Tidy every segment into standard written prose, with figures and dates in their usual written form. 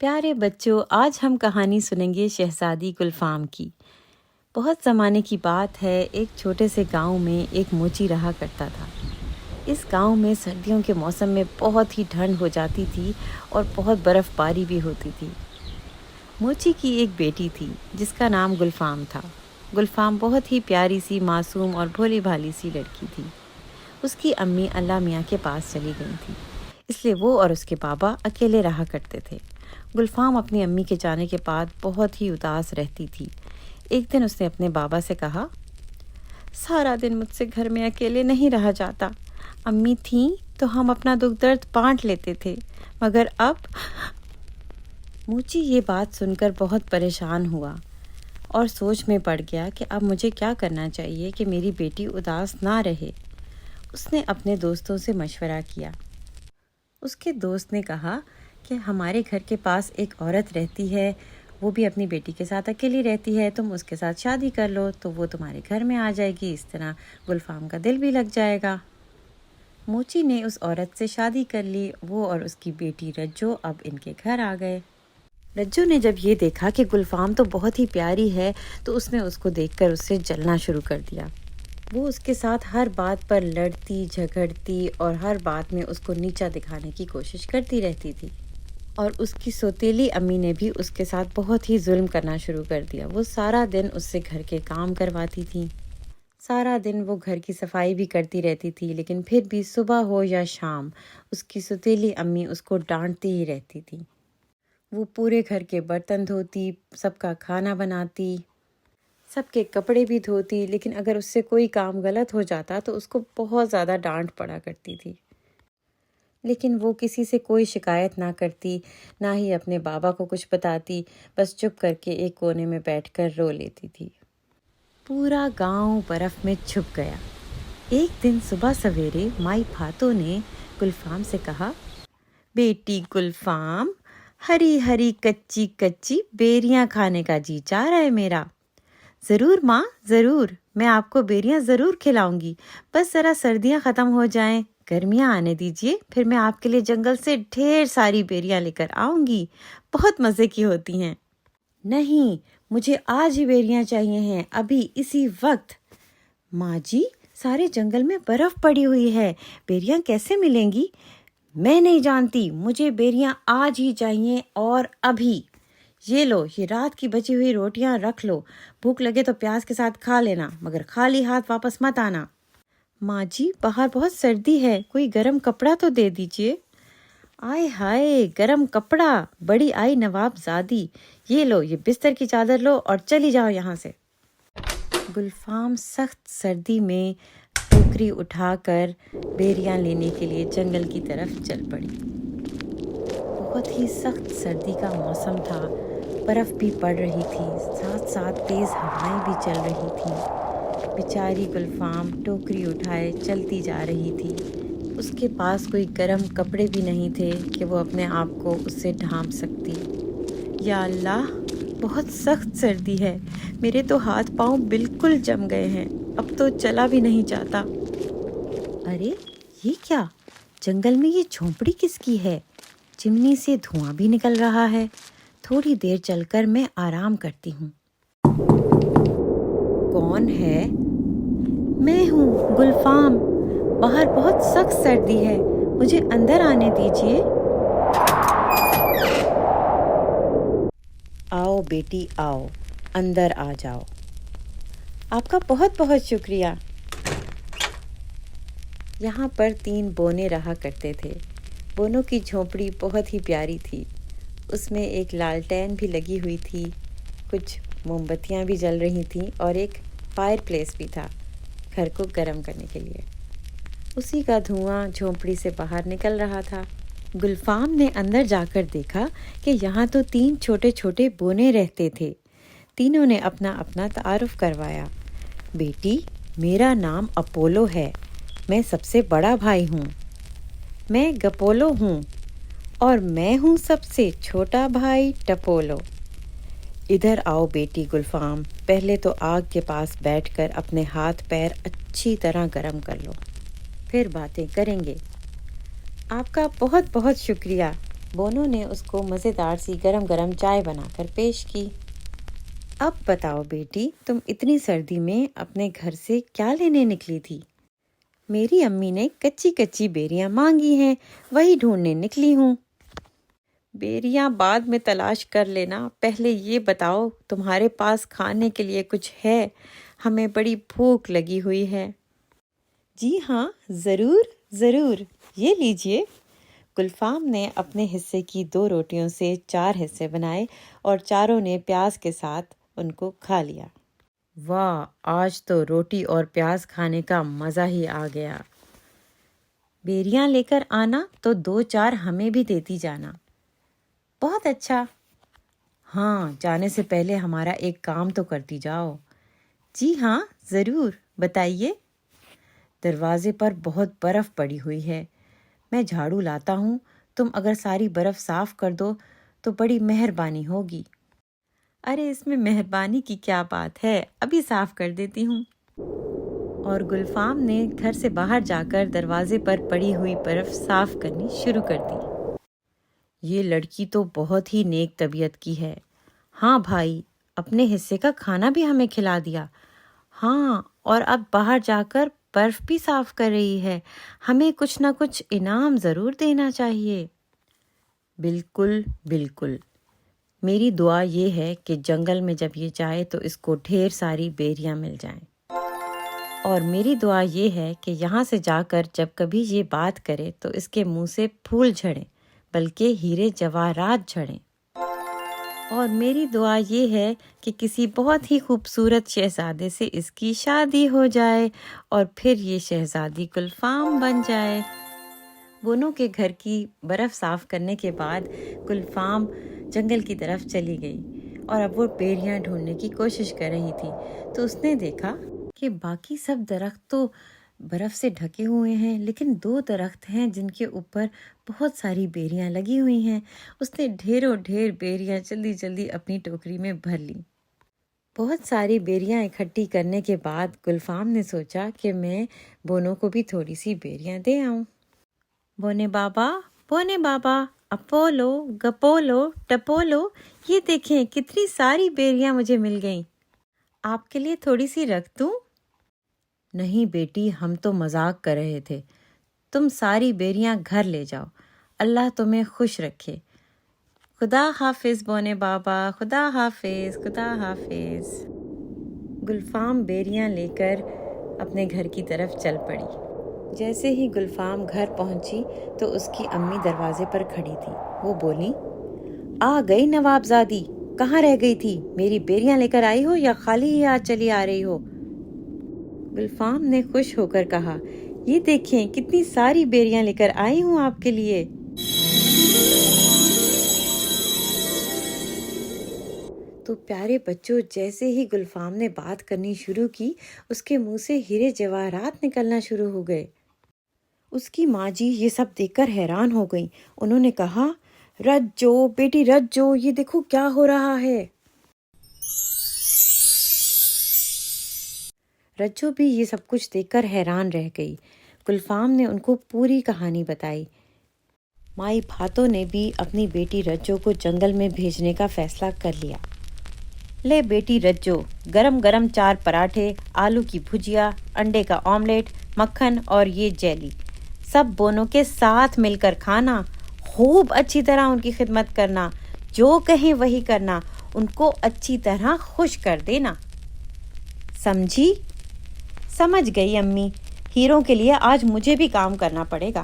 پیارے بچوں، آج ہم کہانی سنیں گے شہزادی گلفام کی۔ بہت زمانے کی بات ہے، ایک چھوٹے سے گاؤں میں ایک موچی رہا کرتا تھا۔ اس گاؤں میں سردیوں کے موسم میں بہت ہی ٹھنڈ ہو جاتی تھی اور بہت برف باری بھی ہوتی تھی۔ موچی کی ایک بیٹی تھی جس کا نام گلفام تھا۔ گلفام بہت ہی پیاری سی، معصوم اور بھولی بھالی سی لڑکی تھی۔ اس کی امی اللہ میاں کے پاس چلی گئی تھی، اس لیے وہ اور اس کے بابا اکیلے رہا کرتے تھے۔ گلفام اپنی امی کے جانے کے بعد بہت ہی اداس رہتی تھی۔ ایک دن اس نے اپنے بابا سے کہا، سارا دن مجھ سے گھر میں اکیلے نہیں رہا جاتا۔ امی تھیں تو ہم اپنا دکھ درد بانٹ لیتے تھے، مگر اب… موچی یہ بات سن کر بہت پریشان ہوا اور سوچ میں پڑ گیا کہ اب مجھے کیا کرنا چاہیے کہ میری بیٹی اداس نہ رہے۔ اس نے اپنے دوستوں سے مشورہ کیا۔ اس کے دوست نے کہا کہ ہمارے گھر کے پاس ایک عورت رہتی ہے، وہ بھی اپنی بیٹی کے ساتھ اکیلی رہتی ہے، تم اس کے ساتھ شادی کر لو تو وہ تمہارے گھر میں آ جائے گی، اس طرح گلفام کا دل بھی لگ جائے گا۔ موچی نے اس عورت سے شادی کر لی۔ وہ اور اس کی بیٹی رجو اب ان کے گھر آ گئے۔ رجو نے جب یہ دیکھا کہ گلفام تو بہت ہی پیاری ہے تو اس نے اس کو دیکھ کر اس سے جلنا شروع کر دیا۔ وہ اس کے ساتھ ہر بات پر لڑتی جھگڑتی اور ہر بات میں اس کو نیچا دکھانے کی کوشش کرتی رہتی تھی۔ اور اس کی سوتیلی امی نے بھی اس کے ساتھ بہت ہی ظلم کرنا شروع کر دیا۔ وہ سارا دن اس سے گھر کے کام کرواتی تھی۔ سارا دن وہ گھر کی صفائی بھی کرتی رہتی تھی، لیکن پھر بھی صبح ہو یا شام اس کی سوتیلی امی اس کو ڈانٹتی ہی رہتی تھی۔ وہ پورے گھر کے برتن دھوتی، سب کا کھانا بناتی، سب کے کپڑے بھی دھوتی، لیکن اگر اس سے کوئی کام غلط ہو جاتا تو اس کو بہت زیادہ ڈانٹ پڑا کرتی تھی۔ لیکن وہ کسی سے کوئی شکایت نہ کرتی، نہ ہی اپنے بابا کو کچھ بتاتی، بس چپ کر کے ایک کونے میں بیٹھ کر رو لیتی تھی۔ پورا گاؤں برف میں چھپ گیا۔ ایک دن صبح سویرے مائی بھاتو نے گلفام سے کہا، بیٹی گلفام، ہری ہری کچی کچی بیریاں کھانے کا جی چاہ رہا ہے میرا۔ ضرور ماں، ضرور، میں آپ کو بیریاں ضرور کھلاؤں گی، بس ذرا سردیاں ختم ہو جائیں، گرمیاں آنے دیجیے، پھر میں آپ کے لیے جنگل سے ڈھیر ساری بیریاں لے کر آؤں گی، بہت مزے کی ہوتی ہیں۔ نہیں، مجھے آج ہی بیریاں چاہیے ہیں، ابھی اسی وقت۔ ماں جی، سارے جنگل میں برف پڑی ہوئی ہے، بیریاں کیسے ملیں گی؟ میں نہیں جانتی، مجھے بیریاں آج ہی چاہیے اور ابھی۔ یہ لو، یہ رات کی بچی ہوئی روٹیاں رکھ لو، بھوک لگے تو پیاز کے ساتھ کھا لینا، مگر خالی ہاتھ واپس مت آنا۔ ماں جی، باہر بہت سردی ہے، کوئی گرم کپڑا تو دے دیجیے۔ آئے ہائے، گرم کپڑا، بڑی آئی نواب زادی، یہ لو، یہ بستر کی چادر لو اور چلی جاؤ یہاں سے۔ گلفام سخت سردی میں ٹوکری اٹھا کر بیریاں لینے کے لیے جنگل کی طرف چل پڑی۔ بہت ہی سخت سردی کا موسم تھا، برف بھی پڑ رہی تھی، ساتھ ساتھ تیز ہوائیں بھی چل رہی تھیں۔ بیچاری گلفام ٹوکری اٹھائے چلتی جا رہی تھی۔ اس کے پاس کوئی گرم کپڑے بھی نہیں تھے کہ وہ اپنے آپ کو اس سے ڈھانپ سکتی۔ یا اللہ، بہت سخت سردی ہے، میرے تو ہاتھ پاؤں بالکل جم گئے ہیں، اب تو چلا بھی نہیں جاتا۔ ارے یہ کیا؟ جنگل میں یہ جھونپڑی کس کی ہے؟ چمنی سے دھواں بھی نکل رہا ہے، تھوڑی دیر چل کر میں آرام کرتی ہوں۔ کون ہے؟ میں ہوں، گلفام، باہر بہت سخت سردی ہے، مجھے اندر آنے دیجیے۔ آؤ بیٹی آؤ، اندر آ جاؤ۔ آپ کا بہت بہت شکریہ۔ یہاں پر 3 بونے رہا کرتے تھے۔ بونوں کی جھونپڑی بہت ہی پیاری تھی، اس میں ایک لالٹین بھی لگی ہوئی تھی، کچھ موم بتیاں بھی جل رہی تھیں اور ایک فائر پلیس بھی تھا گھر کو گرم کرنے کے لیے۔ اسی کا دھواں جھونپڑی سے باہر نکل رہا تھا۔ گلفام نے اندر جا کر دیکھا کہ یہاں تو 3 چھوٹے چھوٹے بونے رہتے تھے۔ تینوں نے اپنا اپنا تعارف کروایا۔ بیٹی، میرا نام اپولو ہے، میں سب سے بڑا بھائی ہوں۔ میں گپولو ہوں اور میں ہوں سب سے چھوٹا بھائی ٹپولو۔ ادھر آؤ بیٹی گلفام، پہلے تو آگ کے پاس بیٹھ کر اپنے ہاتھ پیر اچھی طرح گرم کر لو، پھر باتیں کریں گے۔ آپ کا بہت بہت شکریہ۔ بونو نے اس کو مزیدار سی گرم گرم چائے بنا کر پیش کی۔ اب بتاؤ بیٹی، تم اتنی سردی میں اپنے گھر سے کیا لینے نکلی تھی؟ میری امی نے کچی کچی بیریاں مانگی ہیں، وہی ڈھونڈنے نکلی ہوں۔ بیریاں بعد میں تلاش کر لینا، پہلے یہ بتاؤ تمہارے پاس کھانے کے لیے کچھ ہے؟ ہمیں بڑی بھوک لگی ہوئی ہے۔ جی ہاں، ضرور ضرور، یہ لیجئے۔ گلفام نے اپنے حصے کی 2 روٹیوں سے 4 حصے بنائے اور چاروں نے پیاز کے ساتھ ان کو کھا لیا۔ واہ، آج تو روٹی اور پیاز کھانے کا مزہ ہی آ گیا۔ بیریاں لے کر آنا تو 2-4 ہمیں بھی دیتی جانا۔ بہت اچھا۔ ہاں، جانے سے پہلے ہمارا ایک کام تو کرتی جاؤ۔ جی ہاں، ضرور، بتائیے۔ دروازے پر بہت برف پڑی ہوئی ہے، میں جھاڑو لاتا ہوں، تم اگر ساری برف صاف کر دو تو بڑی مہربانی ہوگی۔ ارے اس میں مہربانی کی کیا بات ہے، ابھی صاف کر دیتی ہوں۔ اور گلفام نے گھر سے باہر جا کر دروازے پر پڑی ہوئی برف صاف کرنی شروع کر دی۔ یہ لڑکی تو بہت ہی نیک طبیعت کی ہے۔ ہاں بھائی، اپنے حصے کا کھانا بھی ہمیں کھلا دیا۔ ہاں، اور اب باہر جا کر برف بھی صاف کر رہی ہے، ہمیں کچھ نہ کچھ انعام ضرور دینا چاہیے۔ بالکل بالکل، میری دعا یہ ہے کہ جنگل میں جب یہ جائے تو اس کو ڈھیر ساری بیریاں مل جائیں، اور میری دعا یہ ہے کہ یہاں سے جا کر جب کبھی یہ بات کرے تو اس کے منہ سے پھول جھڑیں بلکہ ہیرے جواہرات جھڑیں، اور میری دعا یہ ہے کہ کسی بہت ہی خوبصورت شہزادے سے اس کی شادی ہو جائے اور پھر یہ شہزادی گلفام بن جائے۔ بونو کے گھر کی برف صاف کرنے کے بعد گلفام جنگل کی طرف چلی گئی اور اب وہ بیریاں ڈھونڈنے کی کوشش کر رہی تھی تو اس نے دیکھا کہ باقی سب درخت تو برف سے ڈھکے ہوئے ہیں، لیکن 2 درخت ہیں جن کے اوپر بہت ساری بیریاں لگی ہوئی ہیں۔ اس نے ڈھیروں ڈھیر بیریاں جلدی جلدی اپنی ٹوکری میں بھر لیں۔ بہت ساری بیریاں اکٹھی کرنے کے بعد گلفام نے سوچا کہ میں بونو کو بھی تھوڑی سی بیریاں دے آؤں۔ بونے بابا، اپولو گپولو ٹپولو، یہ دیکھیں کتنی ساری بیریاں مجھے مل گئیں، آپ کے لیے تھوڑی سی رکھ دوں؟ نہیں بیٹی، ہم تو مذاق کر رہے تھے، تم ساری بیریاں گھر لے جاؤ، اللہ تمہیں خوش رکھے۔ خدا حافظ بونے بابا، خدا حافظ، خدا حافظ۔ گلفام بیریاں لے کر اپنے گھر کی طرف چل پڑی۔ جیسے ہی گلفام گھر پہنچی تو اس کی امی دروازے پر کھڑی تھی۔ وہ بولی، آ گئی نواب زادی، کہاں رہ گئی تھی؟ میری بیریاں لے کر آئی ہو یا خالی ہی ہاتھ چلی آ رہی ہو؟ گلفام نے خوش ہو کر کہا، یہ دیکھیں کتنی ساری بیریاں لے کر آئی ہوں آپ کے لیے۔ تو پیارے بچوں، جیسے ہی گلفام نے بات کرنی شروع کی، اس کے منہ سے ہیرے جواہرات نکلنا شروع ہو گئے۔ اس کی ماں جی یہ سب دیکھ کر حیران ہو گئیں۔ انہوں نے کہا، رجو بیٹی رجو، یہ دیکھو کیا ہو رہا ہے۔ رجو بھی یہ سب کچھ دیکھ کر حیران رہ گئی۔ گلفام نے ان کو پوری کہانی بتائی۔ مائی بھاتوں نے بھی اپنی بیٹی رجو کو جنگل میں بھیجنے کا فیصلہ کر لیا۔ لے بیٹی رجو، گرم گرم 4 پراٹھے، آلو کی بھجیا، انڈے کا آملیٹ، مکھن اور یہ جیلی، سب بونو کے ساتھ مل کر کھانا، خوب اچھی طرح ان کی خدمت کرنا، جو کہیں وہی کرنا، ان کو اچھی طرح خوش کر دینا، سمجھی؟ سمجھ گئی امی، ہیروں کے لیے آج مجھے بھی کام کرنا پڑے گا۔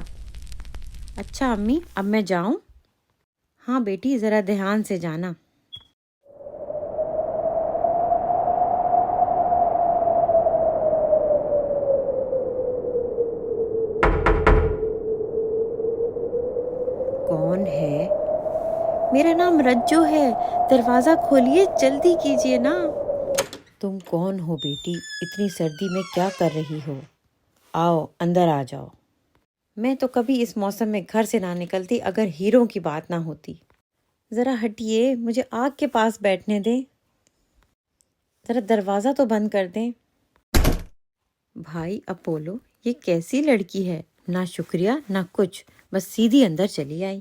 اچھا امی، اب میں جاؤں؟ ہاں بیٹی، ذرا دھیان سے جانا۔ کون ہے؟ میرا نام رجو ہے، دروازہ کھولیے، جلدی کیجیے نا۔ تم کون ہو بیٹی؟ اتنی سردی میں کیا کر رہی ہو؟ آؤ اندر آ جاؤ۔ میں تو کبھی اس موسم میں گھر سے نہ نکلتی اگر ہیروں کی بات نہ ہوتی۔ ذرا ہٹیے، مجھے آگ کے پاس بیٹھنے دیں، ذرا دروازہ تو بند کر دیں۔ بھائی اپولو، یہ کیسی لڑکی ہے، نہ شکریہ نہ کچھ، بس سیدھی اندر چلی آئی۔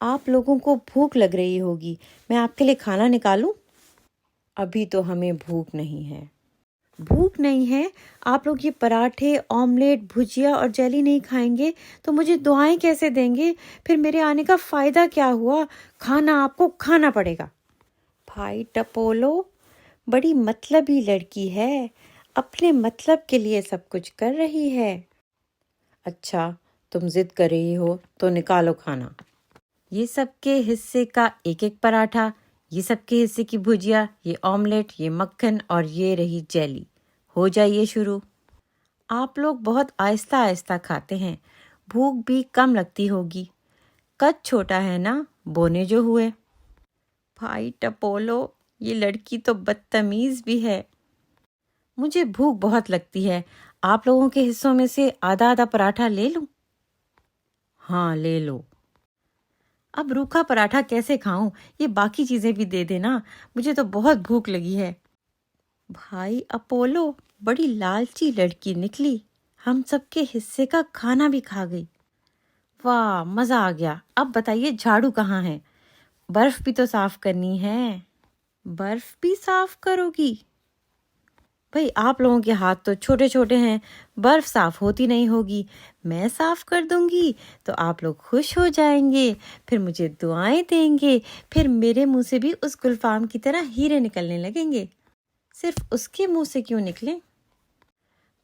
آپ لوگوں کو بھوک لگ رہی ہوگی، میں آپ کے لیے کھانا نکالوں؟ ابھی تو ہمیں بھوک نہیں ہے۔ بھوک نہیں ہے؟ آپ لوگ یہ پراٹھے، آملیٹ، بھجیا اور جیلی نہیں کھائیں گے تو مجھے دعائیں کیسے دیں گے؟ پھر میرے آنے کا فائدہ کیا ہوا؟ کھانا آپ کو کھانا پڑے گا۔ بھائی ٹپولو بڑی مطلبی لڑکی ہے، اپنے مطلب کے لیے سب کچھ کر رہی ہے۔ اچھا تم ضد کر رہی ہو تو نکالو کھانا۔ یہ سب کے حصے کا ایک ایک پراٹھا، یہ سب کے حصے کی بھجیا، یہ آملیٹ، یہ مکھن اور یہ رہی جیلی۔ ہو جائیے شروع۔ آپ لوگ بہت آہستہ آہستہ کھاتے ہیں، بھوک بھی کم لگتی ہوگی، قد چھوٹا ہے نا، بونے جو ہوئے۔ بھائی ٹپولو یہ لڑکی تو بدتمیز بھی ہے۔ مجھے بھوک بہت لگتی ہے، آپ لوگوں کے حصوں میں سے آدھا آدھا پراٹھا لے لوں؟ ہاں لے لو۔ اب روکھا پراٹھا کیسے کھاؤں؟ یہ باقی چیزیں بھی دے دینا، مجھے تو بہت بھوک لگی ہے۔ بھائی اپولو بڑی لالچی لڑکی نکلی، ہم سب کے حصے کا کھانا بھی کھا گئی۔ واہ مزہ آ گیا۔ اب بتائیے جھاڑو کہاں ہے؟ برف بھی تو صاف کرنی ہے۔ برف بھی صاف کرو گی؟ بھئی آپ لوگوں کے ہاتھ تو چھوٹے چھوٹے ہیں، برف صاف ہوتی نہیں ہوگی، میں صاف کر دوں گی تو آپ لوگ خوش ہو جائیں گے، پھر مجھے دعائیں دیں گے، پھر میرے منہ سے بھی اس گلفام کی طرح ہیرے نکلنے لگیں گے۔ صرف اس کے منہ سے کیوں نکلیں؟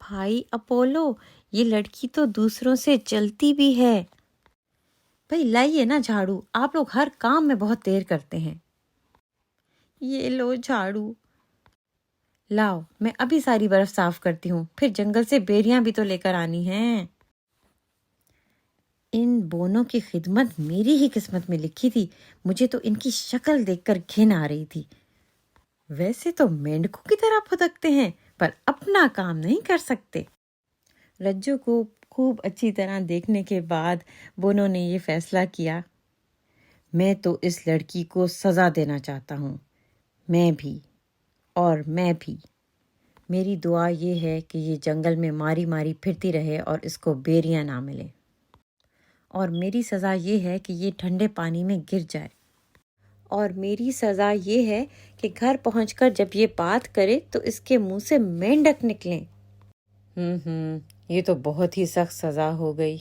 بھائی اپولو یہ لڑکی تو دوسروں سے چلتی بھی ہے۔ بھئی لائیے نا جھاڑو، آپ لوگ ہر کام میں بہت دیر کرتے ہیں۔ یہ لو جھاڑو۔ لاؤ میں ابھی ساری برف صاف کرتی ہوں، پھر جنگل سے بیریاں بھی تو لے کر آنی ہیں۔ ان بونوں کی خدمت میری ہی قسمت میں لکھی تھی، مجھے تو ان کی شکل دیکھ کر گھن آ رہی تھی۔ ویسے تو مینڈکوں کی طرح پھدکتے ہیں پر اپنا کام نہیں کر سکتے۔ رجو کو خوب اچھی طرح دیکھنے کے بعد بونوں نے یہ فیصلہ کیا، میں تو اس لڑکی کو سزا دینا چاہتا ہوں، میں بھی اور میں بھی۔ میری دعا یہ ہے کہ یہ جنگل میں ماری ماری پھرتی رہے اور اس کو بیریاں نہ ملے، اور میری سزا یہ ہے کہ یہ ٹھنڈے پانی میں گر جائے، اور میری سزا یہ ہے کہ گھر پہنچ کر جب یہ بات کرے تو اس کے منہ سے مینڈک نکلیں۔ یہ تو بہت ہی سخت سزا ہو گئی۔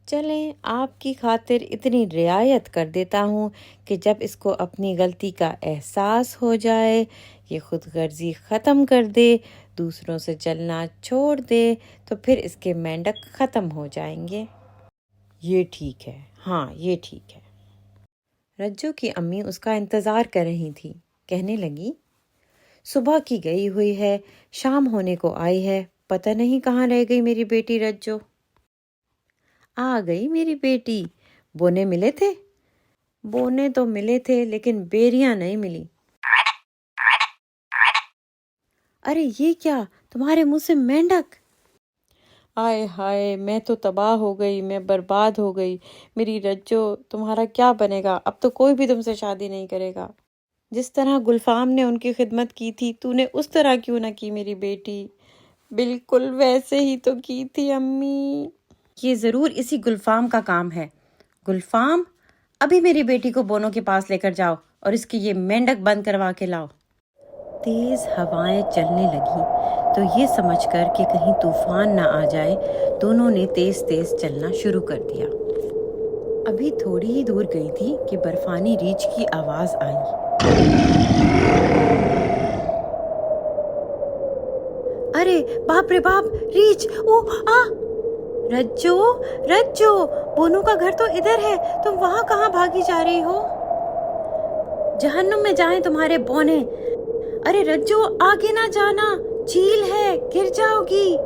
چلیں آپ کی خاطر اتنی رعایت کر دیتا ہوں کہ جب اس کو اپنی غلطی کا احساس ہو جائے، یہ خود غرضی ختم کر دے، دوسروں سے چلنا چھوڑ دے، تو پھر اس کے مینڈک ختم ہو جائیں گے۔ یہ ٹھیک ہے، ہاں یہ ٹھیک ہے۔ رجو کی امی اس کا انتظار کر رہی تھی، کہنے لگی، صبح کی گئی ہوئی ہے، شام ہونے کو آئی ہے، پتہ نہیں کہاں رہ گئی میری بیٹی رجو۔ آ گئی میری بیٹی۔ بونے ملے تھے؟ بونے تو ملے تھے لیکن بیریاں نہیں ملی۔ ارے یہ کیا، تمہارے منہ سے مینڈک؟ آئے ہائے میں تو تباہ ہو گئی، میں برباد ہو گئی۔ میری رجو تمہارا کیا بنے گا؟ اب تو کوئی بھی تم سے شادی نہیں کرے گا۔ جس طرح گلفام نے ان کی خدمت کی تھی تو نے اس طرح کیوں نہ کی میری بیٹی؟ بالکل ویسے ہی تو کی تھی امی۔ یہ ضرور اسی گلفام کا کام ہے۔ گلفام ابھی میری بیٹی کو بونوں کے پاس لے کر جاؤ اور اس کی یہ مینڈک بند کروا کے لاؤ۔ تیز ہوائیں چلنے لگیں تو یہ سمجھ کر کہ کہیں طوفان نہ آ جائے، دونوں نے تیز تیز چلنا شروع کر دیا۔ ابھی تھوڑی ہی دور گئی تھی کہ برفانی ریچھ کی آواز آئی۔ ارے باپ رے باپ، ریچھ! او آ! رجو رجو، بونوں کا گھر تو ادھر ہے، تم وہاں کہاں بھاگی جا رہی ہو؟ جہنم میں جائیں تمہارے بونے! ارے رجو آگے نہ جانا، جھیل ہے، گر جاؤ گی۔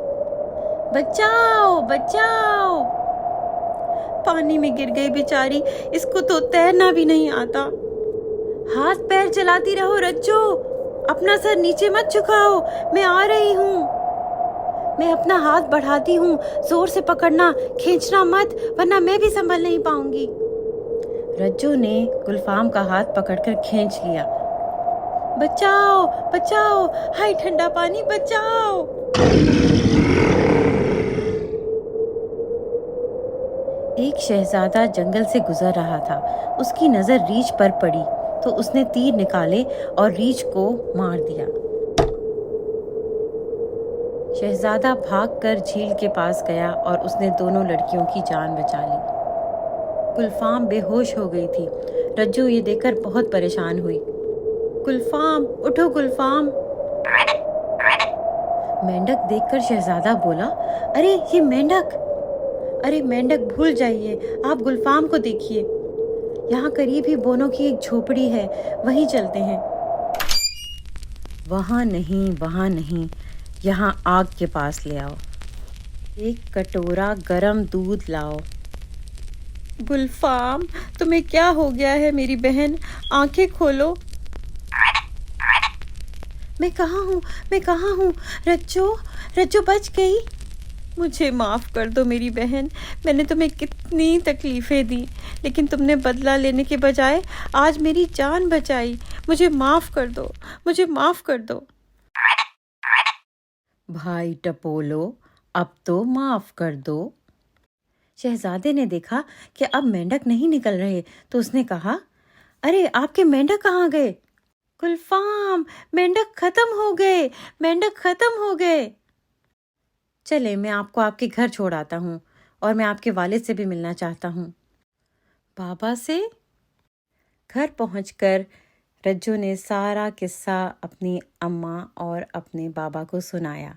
بچاؤ بچاؤ! پانی میں گر گئی بیچاری، اس کو تو تیرنا بھی نہیں آتا۔ ہاتھ پیر چلاتی رہو رجو، اپنا سر نیچے مت جھکاؤ، میں آ رہی ہوں۔ میں اپنا ہاتھ بڑھاتی ہوں، زور سے پکڑنا، کھینچنا مت ورنہ میں بھی سنبھل نہیں پاؤں گی۔ رجو نے گلفام کا ہاتھ پکڑ کر کھینچ لیا۔ بچاؤ بچاؤ، ہائے ٹھنڈا پانی بچاؤ! ایک شہزادہ جنگل سے گزر رہا تھا۔ اس کی نظر ریچھ پر پڑی تو اس نے تیر نکالے اور ریچھ کو مار دیا۔ شہزادہ بھاگ کر جھیل کے پاس گیا اور اس نے دونوں لڑکیوں کی جان بچا لی۔ گلفام بے ہوش ہو گئی تھی۔ رجو یہ دیکھ کر بہت پریشان ہوئی۔ گلفام، اٹھو گلفام! مینڈک دیکھ کر شہزادہ بولا، ارے یہ مینڈک! ارے مینڈک بھول جائیے، آپ گلفام کو دیکھیے۔ یہاں قریب ہی بونوں کی ایک جھوپڑی ہے، وہیں چلتے ہیں۔ وہاں نہیں، یہاں آگ کے پاس لے آؤ۔ ایک کٹورا گرم دودھ لاؤ۔ گلفام، تمہیں کیا ہو گیا ہے میری بہن؟ آنکھیں کھولو۔ میں کہاں ہوں؟ رجو بچ گئی؟ مجھے معاف کر دو میری بہن، میں نے تمہیں کتنی تکلیفیں دی، لیکن تم نے بدلہ لینے کے بجائے آج میری جان بچائی۔ مجھے معاف کر دو۔ بھائی ٹپولو، اب تو معاف کر دو۔ شہزادے نے دیکھا کہ اب مینڈک نہیں نکل رہے تو اس نے کہا، ارے آپ کے مینڈک کہاں گئے؟ گلفام، مینڈک ختم ہو گئے۔ چلے میں آپ کو آپ کے گھر چھوڑ آتا ہوں، اور میں آپ کے والد سے بھی ملنا چاہتا ہوں۔ بابا سے؟ گھر پہنچ کر رجو نے سارا قصہ اپنی اماں اور اپنے بابا کو سنایا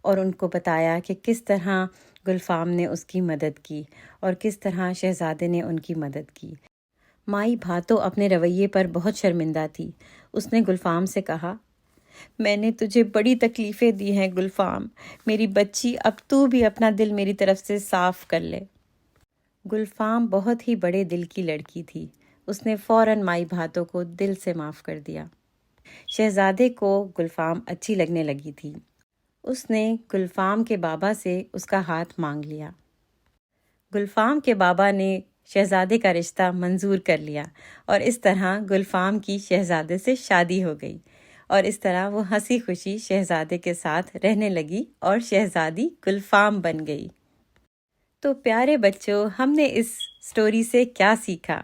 اور ان کو بتایا کہ کس طرح گلفام نے اس کی مدد کی اور کس طرح شہزادے نے ان کی مدد کی۔ مائی بھاتو اپنے رویے پر بہت شرمندہ تھی۔ اس نے گلفام سے کہا، میں نے تجھے بڑی تکلیفیں دی ہیں گلفام، میری بچی، اب تو بھی اپنا دل میری طرف سے صاف کر لے۔ گلفام بہت ہی بڑے دل کی لڑکی تھی۔ اس نے فوراً مائی بھاتو کو دل سے معاف کر دیا۔ شہزادے کو گلفام اچھی لگنے لگی تھی۔ اس نے گلفام کے بابا سے اس کا ہاتھ مانگ لیا۔ گلفام کے بابا نے شہزادے کا رشتہ منظور کر لیا اور اس طرح گلفام کی شہزادے سے شادی ہو گئی، اور اس طرح وہ ہنسی خوشی شہزادے کے ساتھ رہنے لگی اور شہزادی گلفام بن گئی۔ تو پیارے بچوں، ہم نے اس سٹوری سے کیا سیکھا؟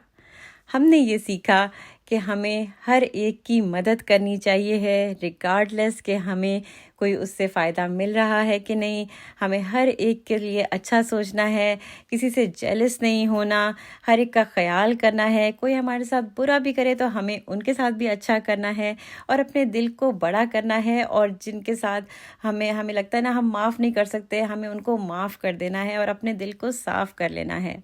ہم نے یہ سیکھا کہ ہمیں ہر ایک کی مدد کرنی چاہیے ہے، ریگارڈلیس کہ ہمیں کوئی اس سے فائدہ مل رہا ہے کہ نہیں۔ ہمیں ہر ایک کے لیے اچھا سوچنا ہے، کسی سے جیلس نہیں ہونا، ہر ایک کا خیال کرنا ہے۔ کوئی ہمارے ساتھ برا بھی کرے تو ہمیں ان کے ساتھ بھی اچھا کرنا ہے اور اپنے دل کو بڑا کرنا ہے، اور جن کے ساتھ ہمیں لگتا ہے نا ہم معاف نہیں کر سکتے، ہمیں ان کو معاف کر دینا ہے اور اپنے دل کو صاف کر لینا ہے۔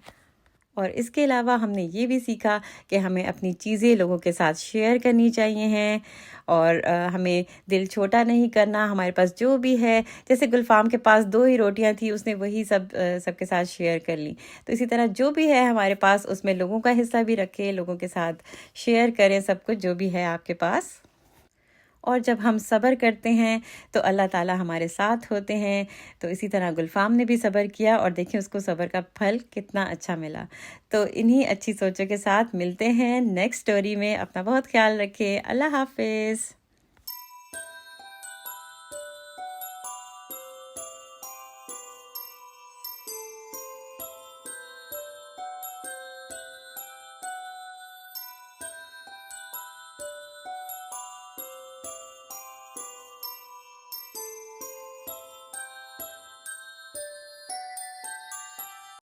اور اس کے علاوہ ہم نے یہ بھی سیکھا کہ ہمیں اپنی چیزیں لوگوں کے ساتھ شیئر کرنی چاہیے ہیں، اور ہمیں دل چھوٹا نہیں کرنا۔ ہمارے پاس جو بھی ہے، جیسے گلفام کے پاس 2 ہی روٹیاں تھیں، اس نے وہی سب کے ساتھ شیئر کر لی۔ تو اسی طرح جو بھی ہے ہمارے پاس، اس میں لوگوں کا حصہ بھی رکھیں، لوگوں کے ساتھ شیئر کریں سب کچھ جو بھی ہے آپ کے پاس۔ اور جب ہم صبر کرتے ہیں تو اللہ تعالیٰ ہمارے ساتھ ہوتے ہیں۔ تو اسی طرح گلفام نے بھی صبر کیا اور دیکھیں اس کو صبر کا پھل کتنا اچھا ملا۔ تو انہی اچھی سوچوں کے ساتھ ملتے ہیں نیکسٹ سٹوری میں۔ اپنا بہت خیال رکھیں۔ اللہ حافظ۔